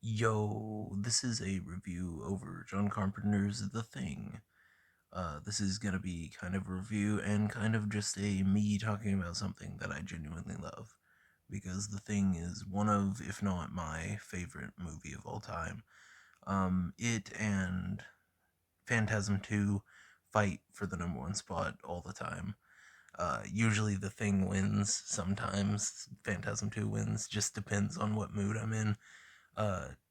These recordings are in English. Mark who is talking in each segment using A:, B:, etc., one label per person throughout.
A: Yo, this is a review over John Carpenter's The Thing. This is gonna be kind of a review and kind of just a me talking about something that I genuinely love. Because The Thing is one of, if not my favorite movie of all time. It and Phantasm 2 fight for the number one spot all the time. Usually The Thing wins, sometimes Phantasm 2 wins, just depends on what mood I'm in.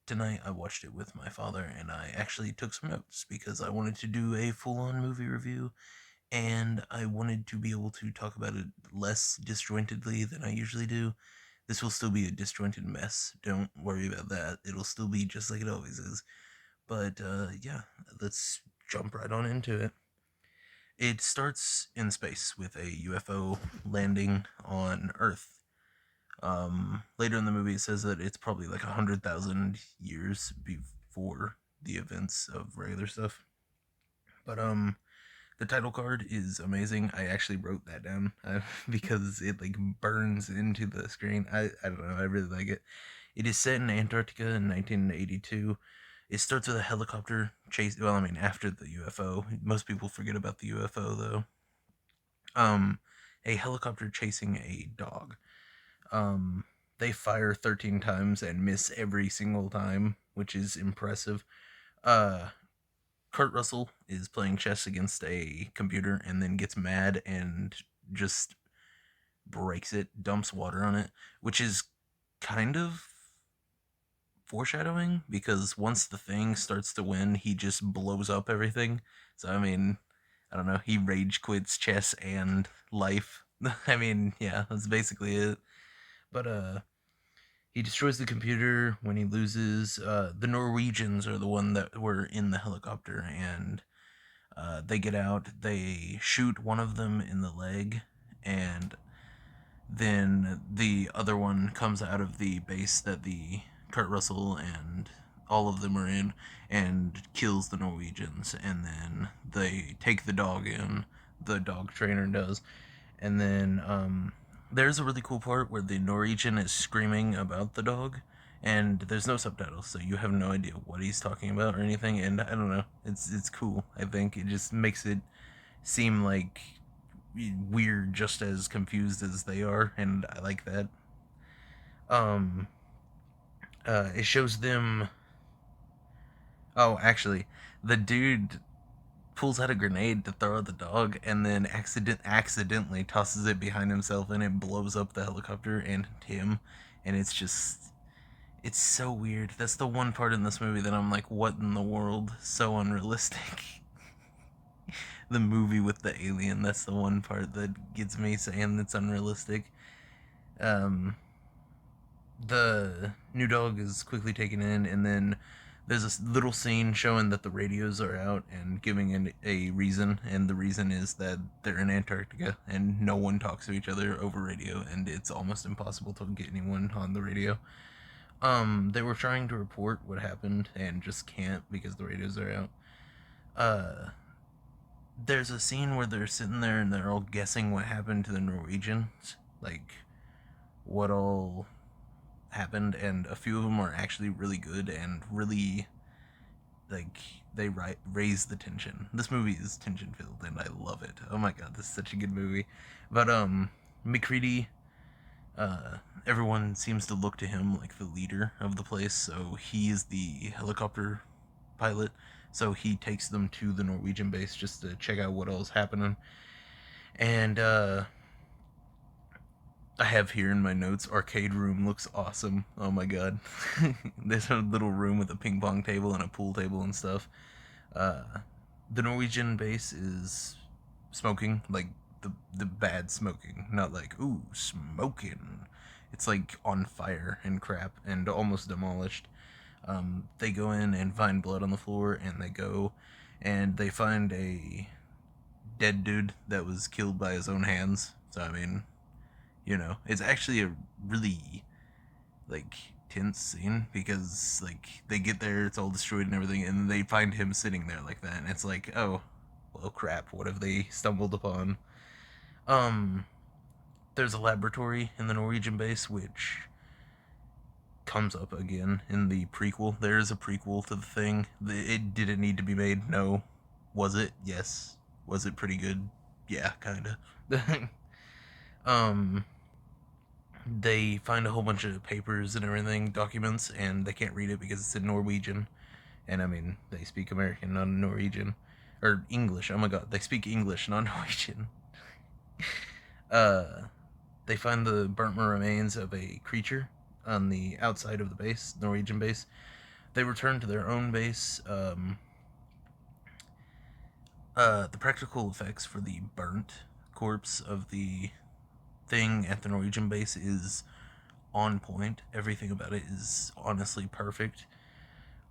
A: Tonight I watched it with my father, and I actually took some notes because I wanted to do a full-on movie review, and I wanted to be able to talk about it less disjointedly than I usually do. This will still be a disjointed mess. Don't worry about that. It'll still be just like it always is. But yeah, let's jump right on into it. It starts in space with a UFO landing on Earth. Later in the movie, it says that it's probably like 100,000 years before the events of regular stuff. But the title card is amazing. I actually wrote that down because it like burns into the screen. I don't know. I really like it. It is set in Antarctica in 1982. It starts with a helicopter chase. Well, I mean, after the UFO. Most people forget about the UFO though. Um, a helicopter chasing a dog. Um, they fire 13 times and miss every single time, which is impressive. Uh, Kurt Russell is playing chess against a computer and then gets mad and just breaks it, dumps water on it, which is kind of foreshadowing because once the thing starts to win, he just blows up everything. So, I mean, I don't know, he rage quits chess and life. I mean, yeah, that's basically it. But, he destroys the computer when he loses. The Norwegians are the one that were in the helicopter, and they get out. They shoot one of them in the leg, and then the other one comes out of the base that the Kurt Russell and all of them are in and kills the Norwegians. And then they take the dog in. The dog trainer does, and then there's a really cool part where the Norwegian is screaming about the dog, and there's no subtitles, so you have no idea what he's talking about or anything. And I don't know, it's cool. I think it just makes it seem like we're just as confused as they are, and I like that. Um, it shows them. Oh, actually, the dude pulls out a grenade to throw at the dog and then accidentally tosses it behind himself and it blows up the helicopter and him, and it's so weird. That's the one part in this movie that I'm like, what in the world? So unrealistic. The movie with the alien, that's the one part that gets me saying it's unrealistic. Um the new dog is quickly taken in, and then there's a little scene showing that the radios are out and giving a reason, and the reason is that they're in Antarctica and no one talks to each other over radio, and it's almost impossible to get anyone on the radio. They were trying to report what happened and just can't because the radios are out. Uh, there's a scene where they're sitting there and they're all guessing what happened to the Norwegians, like what all happened, and a few of them are actually really good and really like they raise the tension. This movie is tension filled and I love it. Oh my god, this is such a good movie. But McCready, everyone seems to look to him like the leader of the place, so he is the helicopter pilot. So he takes them to the Norwegian base just to check out what else happening. And I have here in my notes, arcade room looks awesome. Oh my god. There's a little room with a ping pong table and a pool table and stuff. Uh, the Norwegian base is smoking, like the bad smoking, not like ooh smoking. It's like on fire and crap and almost demolished. They go in and find blood on the floor, and they go and they find a dead dude that was killed by his own hands. So I mean, it's actually a really like tense scene because like they get there, it's all destroyed and everything, and they find him sitting there like that, and it's like, oh, well, crap. What have they stumbled upon? Um, there's a laboratory in the Norwegian base which comes up again in the prequel. There is a prequel to the thing. It didn't need to be made. No. Was it? Yes. Was it pretty good? Yeah, kinda. um, they find a whole bunch of papers and everything, documents, and they can't read it because it's in Norwegian. And I mean, they speak American, not Norwegian. Or English. Oh my god, they speak English, not Norwegian. Uh, they find the burnt remains of a creature on the outside of the base, Norwegian base. They return to their own base. The practical effects for the burnt corpse of the thing at the Norwegian base is on point. Everything about it is honestly perfect.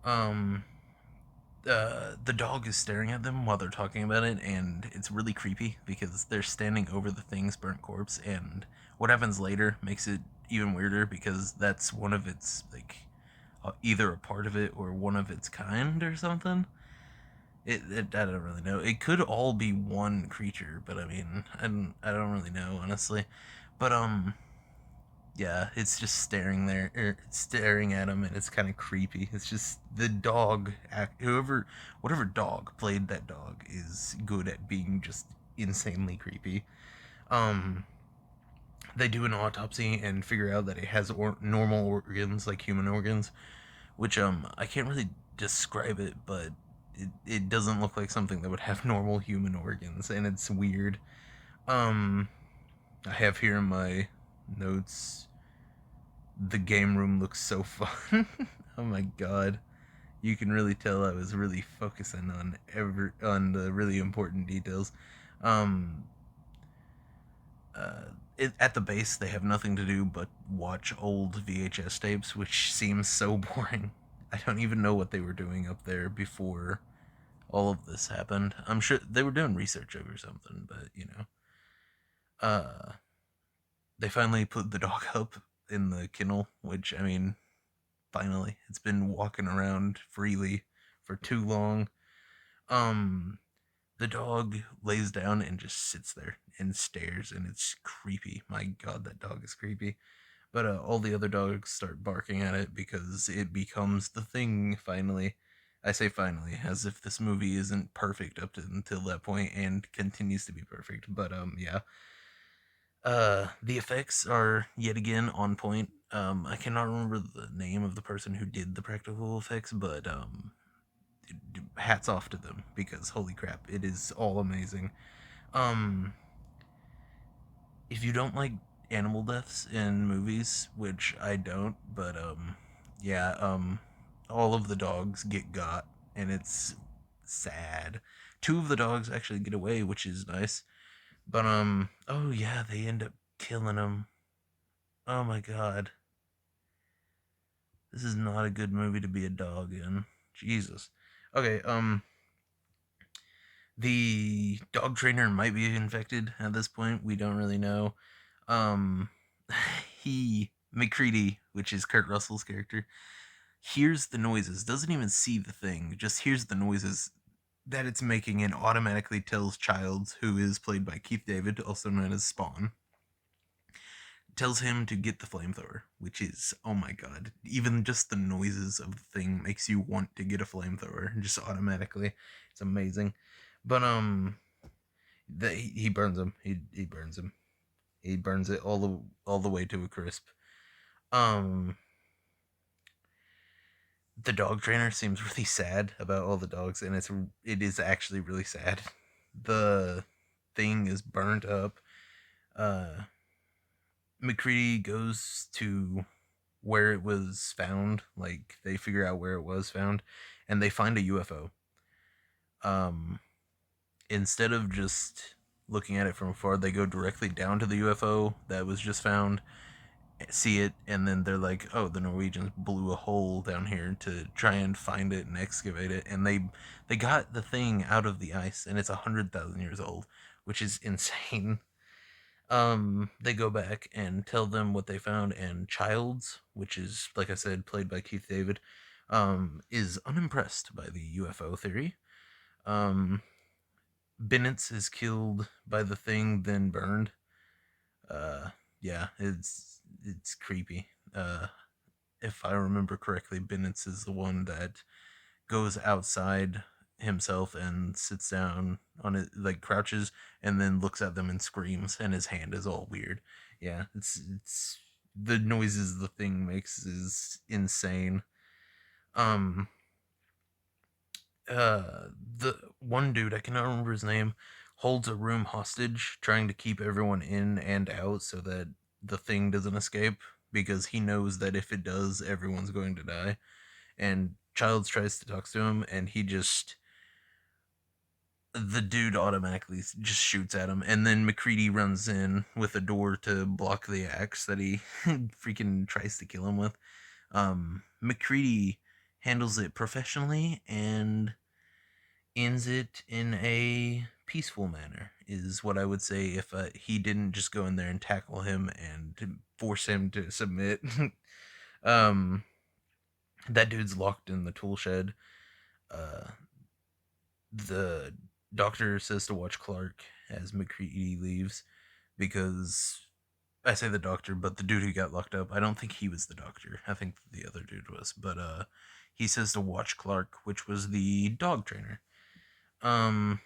A: Um, the dog is staring at them while they're talking about it, and it's really creepy because they're standing over the thing's burnt corpse, and what happens later makes it even weirder because that's one of its, like, either a part of it or one of its kind or something. I don't really know. It could all be one creature, but I mean, I don't really know honestly. But yeah, it's just staring there, staring at him, and it's kind of creepy. It's just the dog, whatever dog played that dog is good at being just insanely creepy. Um, they do an autopsy and figure out that it has normal organs like human organs, which I can't really describe it, but it doesn't look like something that would have normal human organs, and it's weird. Um, I have here in my notes, the game room looks so fun. Oh my god. You can really tell I was really focusing on the really important details. Um at the base they have nothing to do but watch old VHS tapes, which seems so boring. I don't even know what they were doing up there before all of this happened. I'm sure they were doing research over something, but uh they finally put the dog up in the kennel, which I mean, finally, it's been walking around freely for too long. Um, the dog lays down and just sits there and stares, and it's creepy. My god, that dog is creepy. But all the other dogs start barking at it because it becomes the thing finally. I say finally, as if this movie isn't perfect up to until that point and continues to be perfect. But yeah. The effects are yet again on point. I cannot remember the name of the person who did the practical effects, but hats off to them because holy crap, it is all amazing. Um, if you don't like animal deaths in movies, which I don't, but yeah, all of the dogs get got, and it's sad. Two of the dogs actually get away, which is nice. But oh yeah, they end up killing him. Oh my god. This is not a good movie to be a dog in. Jesus. Okay, the dog trainer might be infected at this point. We don't really know. Um he McCready, which is Kurt Russell's character, hears the noises, doesn't even see the thing, just hears the noises that it's making and automatically tells Childs, who is played by Keith David, also known as Spawn, tells him to get the flamethrower, which is, oh my god, even just the noises of the thing makes you want to get a flamethrower just automatically. It's amazing. But he burns him. He burns him. He burns it all the way to a crisp. Um, the dog trainer seems really sad about all the dogs, and it is actually really sad. The thing is burnt up. Uh, McCready goes to where it was found. Like they figure out where it was found, and they find a UFO. Um, Instead of just looking at it from afar, they go directly down to the UFO that was just found, see it, and then they're like, "Oh, the Norwegians blew a hole down here to try and find it and excavate it, and they got the thing out of the ice, and it's 100,000 years old, which is insane." They go back and tell them what they found, and Childs, which is, like I said, played by Keith David, is unimpressed by the UFO theory. Um, Bennett is killed by the thing, then burned. Uh, yeah, it's creepy. if I remember correctly, Bennett's is the one that goes outside himself and sits down on it, like crouches, and then looks at them and screams, and his hand is all weird. Yeah, it's the noises the thing makes is insane. Um, the one dude, I cannot remember his name, holds a room hostage, trying to keep everyone in and out so that the thing doesn't escape, because he knows that if it does, everyone's going to die. And Childs tries to talk to him, and he just, the dude automatically just shoots at him, and then McCready runs in with a door to block the axe that he freaking tries to kill him with. McCready handles it professionally and ends it in a peaceful manner, is what I would say, if he didn't just go in there and tackle him and force him to submit. um, that dude's locked in the tool shed. Uh, the doctor says to watch Clark as McCready leaves, because I say the doctor, but the dude who got locked up, I don't think he was the doctor. I think the other dude was. But he says to watch Clark, which was the dog trainer. Um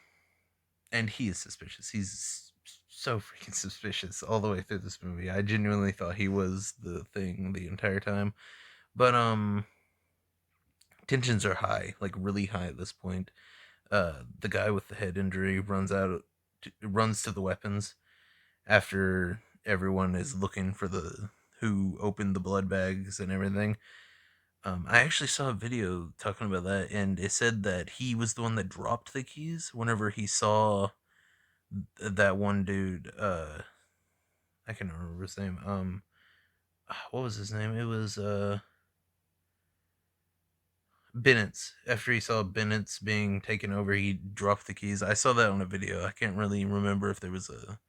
A: and he is suspicious. He's so freaking suspicious all the way through this movie. I genuinely thought he was the thing the entire time. But tensions are high, like really high at this point. The guy with the head injury runs to the weapons after everyone is looking for the who opened the blood bags and everything. I actually saw a video talking about that, and it said that he was the one that dropped the keys whenever he saw that one dude. I can't remember his name. What was his name? It was Bennett's. After he saw Bennett's being taken over, he dropped the keys. I saw that on a video. I can't really remember if there was a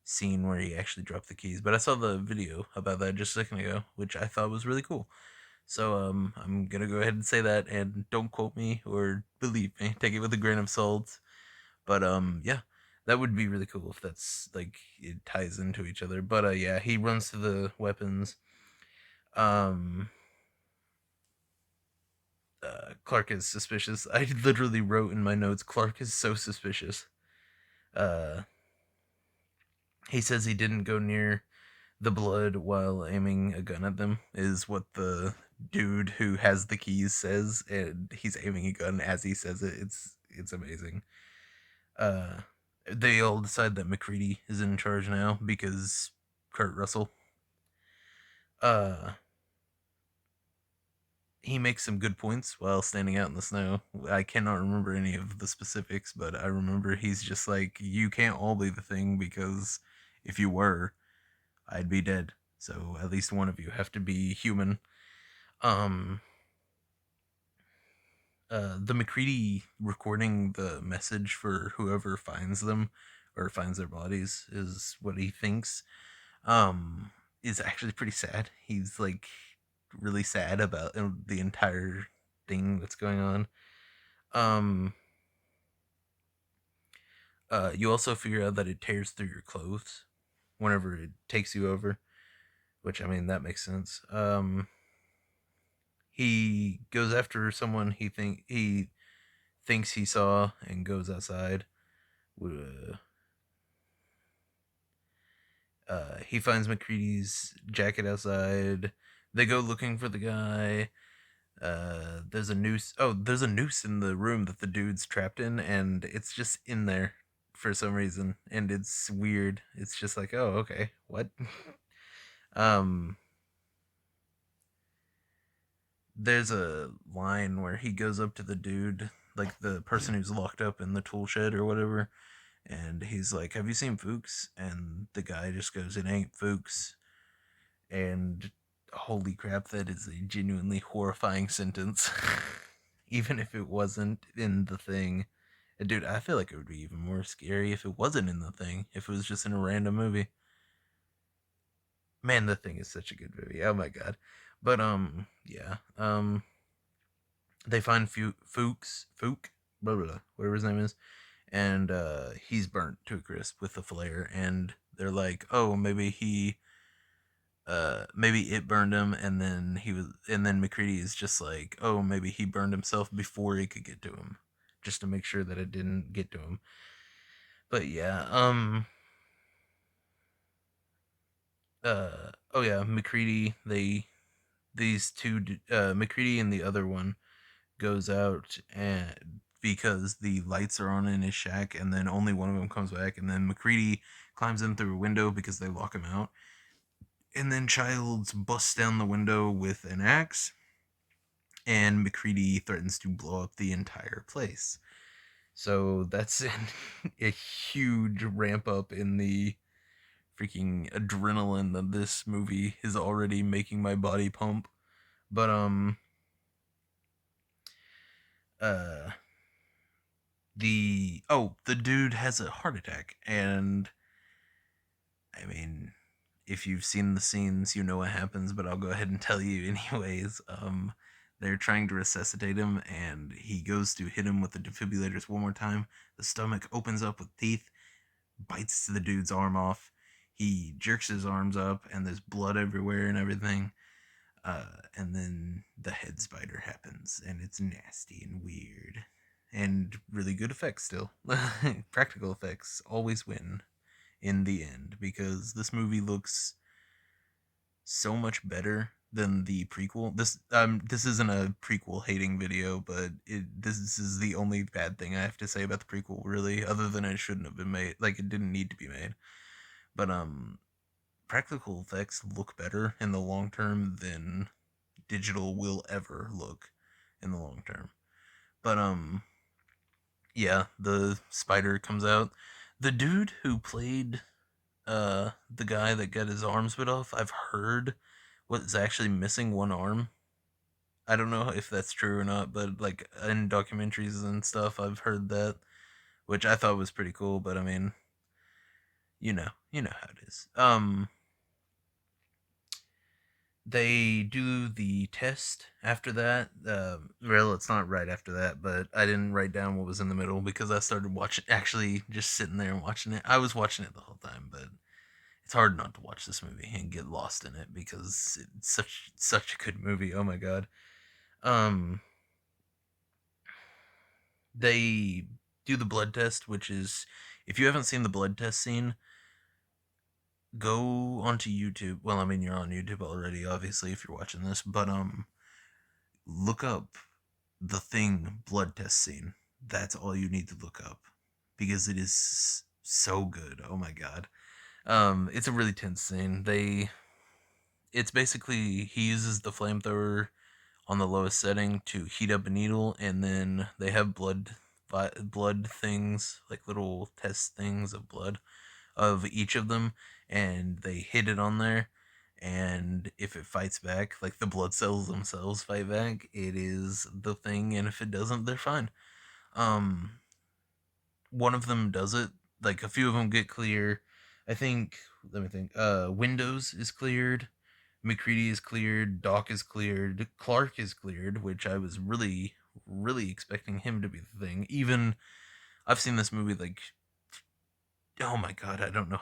A: scene where he actually dropped the keys, but I saw the video about that just a second ago, which I thought was really cool. So I'm gonna go ahead and say that, and don't quote me or believe me. Take it with a grain of salt. But yeah, that would be really cool if that's like it ties into each other. But yeah, he runs to the weapons. Um, Clark is suspicious. I literally wrote in my notes, Clark is so suspicious. Uh, he says he didn't go near the blood while aiming a gun at them, is what the dude who has the keys says, and he's aiming a gun as he says it. It's amazing. Uh, they all decide that McCready is in charge now because Kurt Russell. Uh, he makes some good points while standing out in the snow. I cannot remember any of the specifics, but I remember he's just like, you can't all be the thing, because if you were, I'd be dead. So at least one of you have to be human. Um, the McCready recording the message for whoever finds them or finds their bodies is what he thinks. Um, is actually pretty sad. He's like really sad about the entire thing that's going on. Um, you also figure out that it tears through your clothes whenever it takes you over, which I mean that makes sense. He goes after someone he thinks he saw and goes outside. He finds McCready's jacket outside. They go looking for the guy. There's a noose. Oh, there's a noose in the room that the dude's trapped in, and it's just in there for some reason, and it's weird. It's just like, oh, okay, what? um, there's a line where he goes up to the dude, like the person who's locked up in the tool shed or whatever, and he's like, "Have you seen Fuchs?" And the guy just goes, "It ain't Fuchs." And holy crap, that is a genuinely horrifying sentence. Even if it wasn't in the thing. Dude, I feel like it would be even more scary if it wasn't in the thing, if it was just in a random movie. Man, the thing is such a good movie. Oh my god. But yeah. They find Fuchs, blah, blah, blah, whatever his name is, and he's burnt to a crisp with a flare, and they're like, "Oh, maybe he maybe it burned him, and then McCready is just like, oh, maybe he burned himself before it could get to him, just to make sure that it didn't get to him. But yeah, oh yeah, McCready, these two, McCready and the other one goes out and because the lights are on in his shack, and then only one of them comes back, and then McCready climbs in through a window because they lock him out, and then Childs busts down the window with an axe, and McCready threatens to blow up the entire place. So that's a huge ramp up in the freaking adrenaline that this movie is already making my body pump. But uh the dude has a heart attack, and I mean, if you've seen the scenes, you know what happens, but I'll go ahead and tell you anyways. They're trying to resuscitate him, and he goes to hit him with the defibrillators one more time. The stomach opens up with teeth, bites the dude's arm off. He jerks his arms up, and there's blood everywhere and everything. And then the head spider happens, and it's nasty and weird. And really good effects still. Practical effects always win in the end, because this movie looks so much better than the prequel. This isn't a prequel hating video, but this is the only bad thing I have to say about the prequel, really, other than it shouldn't have been made. Like, it didn't need to be made. But practical effects look better in the long term than digital will ever look in the long term. But yeah, the spider comes out. The dude who played the guy that got his arms bit off, I've heard was actually missing one arm. I don't know if that's true or not, but like in documentaries and stuff, I've heard that, which I thought was pretty cool. But I mean, you know how it is. They do the test after that. Well, it's not right after that, but I didn't write down what was in the middle because I started watching, actually just sitting there and watching it. I was watching it the whole time, but it's hard not to watch this movie and get lost in it because it's such a good movie. Oh my god. Um, they do the blood test, which is, if you haven't seen the blood test scene, go onto YouTube. Well, I mean, you're on YouTube already, obviously, if you're watching this, but look up the Thing blood test scene. That's all you need to look up because it is so good. Oh my god. It's a really tense scene. It's basically, he uses the flamethrower on the lowest setting to heat up a needle, and then they have blood things, like little test things of blood of each of them, and they hit it on there, and if it fights back, like the blood cells themselves fight back, it is the Thing, and if it doesn't, they're fine. Um, one of them does it. Like, a few of them get clear. I think, let me think. Windows is cleared. McCready is cleared. Doc is cleared. Clark is cleared, which I was really, really expecting him to be the Thing. Even, I've seen this movie like, oh my god, I don't know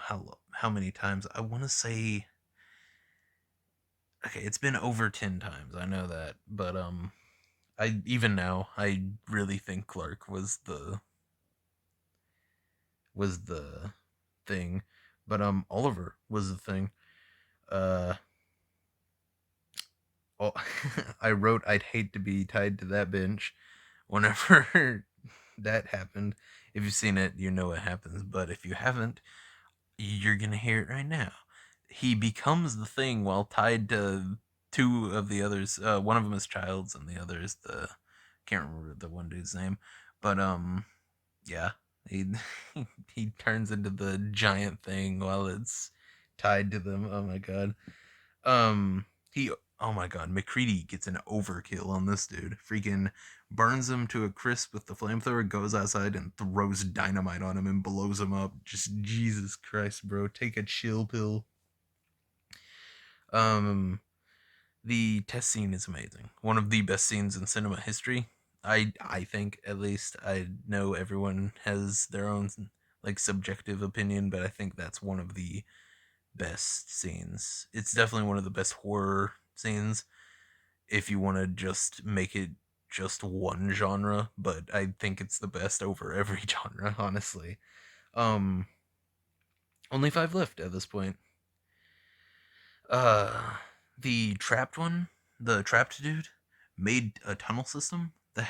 A: how many times. I want to say, okay, it's been over 10 times. I know that, but I even now I really think Clark was the Thing, but Oliver was the Thing. Uh, oh, I wrote I'd hate to be tied to that bench whenever that happened. If you've seen it, you know what happens, but if you haven't, you're gonna hear it right now. He becomes the Thing while tied to two of the others. One of them is Childs, and the other is the, can't remember the one dude's name, but yeah, he he turns into the giant Thing while it's tied to them. Oh my god. He, oh my god, McCready gets an overkill on this dude. Freaking burns him to a crisp with the flamethrower, goes outside and throws dynamite on him and blows him up. Just Jesus Christ, bro. Take a chill pill. Um, the test scene is amazing. One of the best scenes in cinema history. I think, at least. I know everyone has their own like subjective opinion, but I think that's one of the best scenes. It's definitely one of the best horror scenes if you want to just make it just one genre, but I think it's the best over every genre, honestly. Um Only 5 left at this point. Uh the trapped one, the trapped dude made a tunnel system that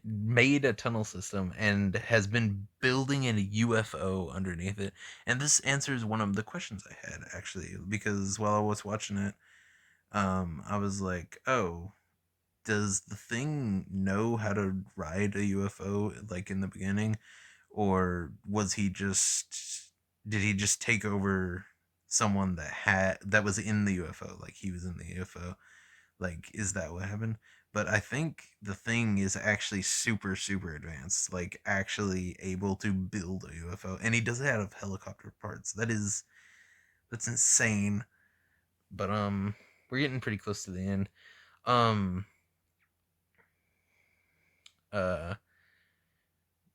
A: made a tunnel system and has been building in a UFO underneath it. And this answers one of the questions I had actually, because while I was watching it, I was like, oh, does the thing know how to ride a UFO like in the beginning, or was he just did he just take over someone that was in the UFO, like he was in the UFO? Like, is that what happened? But I think the thing is actually super, super advanced, like actually able to build a UFO, and he does it out of helicopter parts. That's insane. But we're getting pretty close to the end. Um, uh,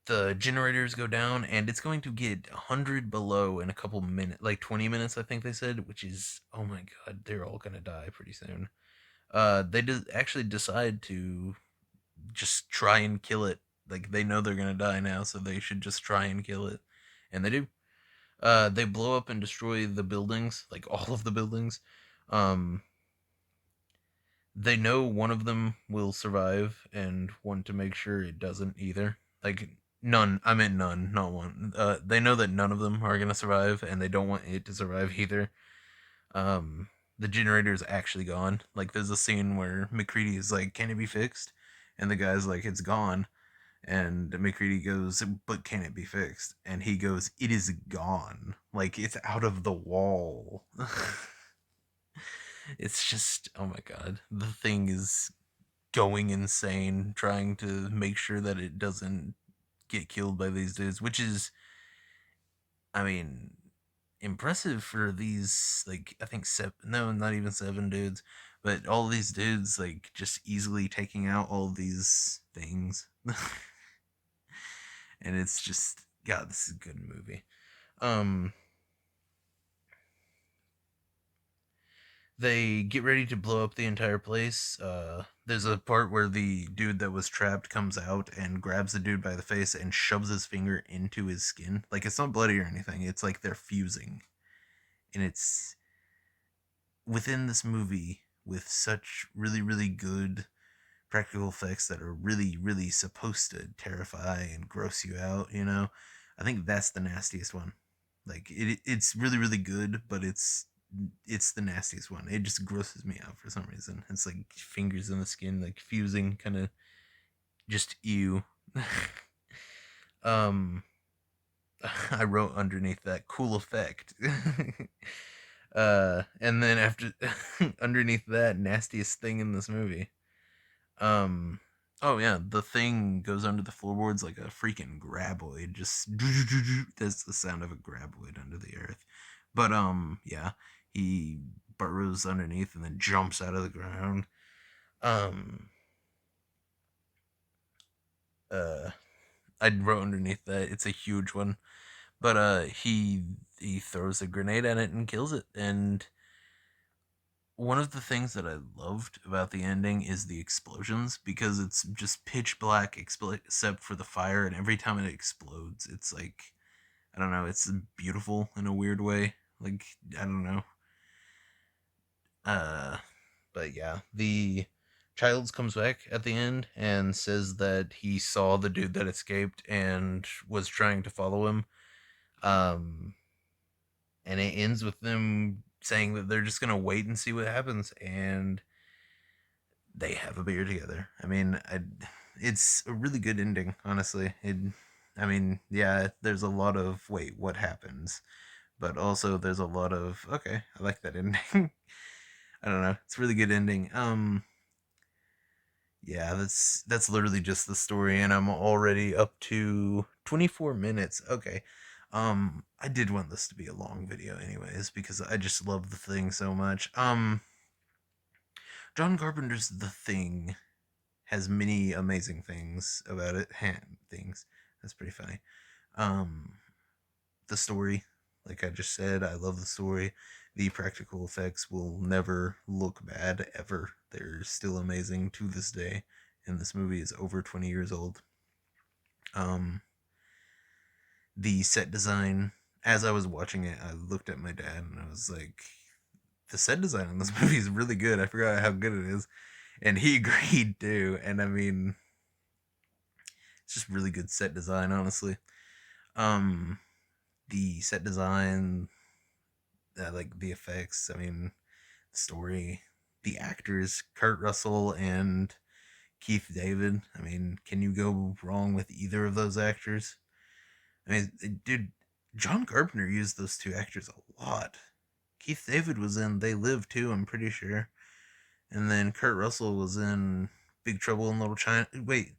A: the generators go down, and it's going to get 100 below in a couple minutes, like 20 minutes, I think they said, which is, oh my god, they're all gonna die pretty soon. They actually decide to just try and kill it. Like they know they're gonna die now, so they should just try and kill it, and they do. They blow up and destroy the buildings, like all of the buildings. Um, they know one of them will survive, and want to make sure it doesn't either. Like none. I meant none, not one. They know that none of them are gonna survive, and they don't want it to survive either. Um, the generator is actually gone. Like there's a scene where McCready is like, "Can it be fixed?" And the guy's like, "It's gone." And McCready goes, "But can it be fixed?" And he goes, "It is gone. Like it's out of the wall." It's just, oh my god, the thing is going insane trying to make sure that it doesn't get killed by these dudes, which is, I mean, impressive for these, like, I think seven, no, not even seven dudes, but all these dudes like just easily taking out all these things. And it's just, god, this is a good movie. um they get ready to blow up the entire place. There's a part where the dude that was trapped comes out and grabs the dude by the face and shoves his finger into his skin. Like it's not bloody or anything, it's like they're fusing. And it's within this movie with such really, really good practical effects that are really, really supposed to terrify and gross you out, you know? I think that's the nastiest one. Like it's really, really good, but it's the nastiest one. It just grosses me out for some reason. It's like fingers in the skin, like fusing, kind of just ew. um, I wrote underneath that cool effect. And then after underneath that, nastiest thing in this movie. Um, oh yeah, the thing goes under the floorboards like a freaking graboid. Just that's the sound of a graboid under the earth. But yeah, he burrows underneath and then jumps out of the ground. Um, uh, I wrote underneath that it's a huge one. But he throws a grenade at it and kills it. And one of the things that I loved about the ending is the explosions, because it's just pitch black except for the fire, and every time it explodes, it's like, I don't know, it's beautiful in a weird way. Like I don't know. Uh, but yeah, the Childs comes back at the end and says that he saw the dude that escaped and was trying to follow him. Um, and it ends with them saying that they're just gonna wait and see what happens, and they have a beer together. I mean, it's a really good ending, honestly. I mean, yeah, there's a lot of wait, what happens, but also there's a lot of okay, I like that ending. I don't know, it's a really good ending. Yeah, that's literally just the story, and I'm already up to 24 minutes. Okay. I did want this to be a long video anyways because I just love the thing so much. John Carpenter's The Thing has many amazing things about it. Things. That's pretty funny. Um, the story. Like I just said, I love the story. The practical effects will never look bad ever. They're still amazing to this day. And this movie is over 20 years old. Um, the set design, as I was watching it, I looked at my dad and I was like, the set design on this movie is really good. I forgot how good it is. And he agreed too. And I mean, it's just really good set design, honestly. Um, the set design, like the effects, I mean, the story, the actors, Kurt Russell and Keith David. I mean, can you go wrong with either of those actors? I mean, dude, John Carpenter used those two actors a lot. Keith David was in They Live too, I'm pretty sure. And then Kurt Russell was in Big Trouble in Little China. Wait,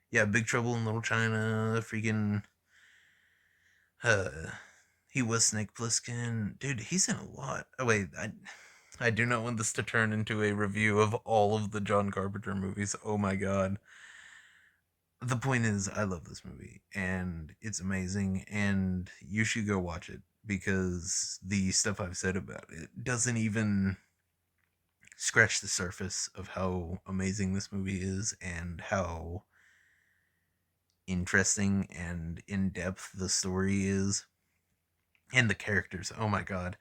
A: yeah, Big Trouble in Little China. Freaking, uh, he was Snake Plissken. Dude, he's in a lot. Oh wait, I do not want this to turn into a review of all of the John Carpenter movies. Oh my god. The point is, I love this movie and it's amazing, and you should go watch it because the stuff I've said about it doesn't even scratch the surface of how amazing this movie is and how interesting and in depth the story is. And the characters, oh my god.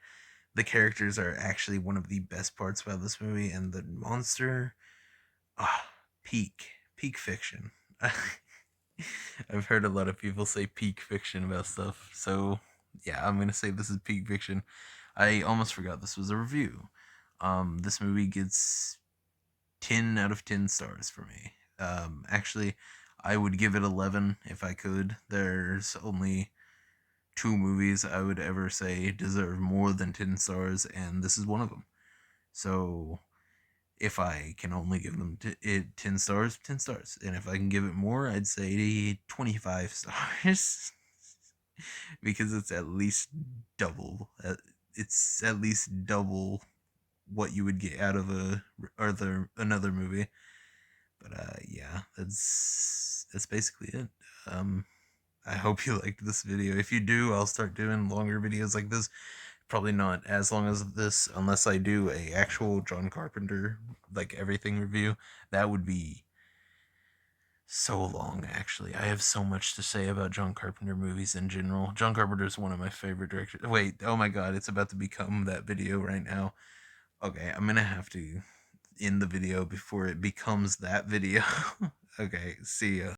A: The characters are actually one of the best parts about this movie, and the monster, ah, peak fiction. I've heard a lot of people say peak fiction about stuff, so yeah, I'm gonna say this is peak fiction. I almost forgot this was a review. This movie gets 10 out of 10 stars for me. Actually, I would give it 11 if I could. There's only two movies I would ever say deserve more than 10 stars, and this is one of them. So, if I can only give them 10 stars, 10 stars. And if I can give it more, I'd say 25 stars. Because it's at least double. It's at least double what you would get out of another movie. But yeah, that's basically it. I hope you liked this video. If you do, I'll start doing longer videos like this. Probably not as long as this, unless I do a actual John Carpenter like everything review. That would be so long, actually. I have so much to say about John Carpenter movies in general. John Carpenter is one of my favorite directors. Wait, oh my god, it's about to become that video right now. Okay, I'm gonna have to end the video before it becomes that video. Okay, see ya.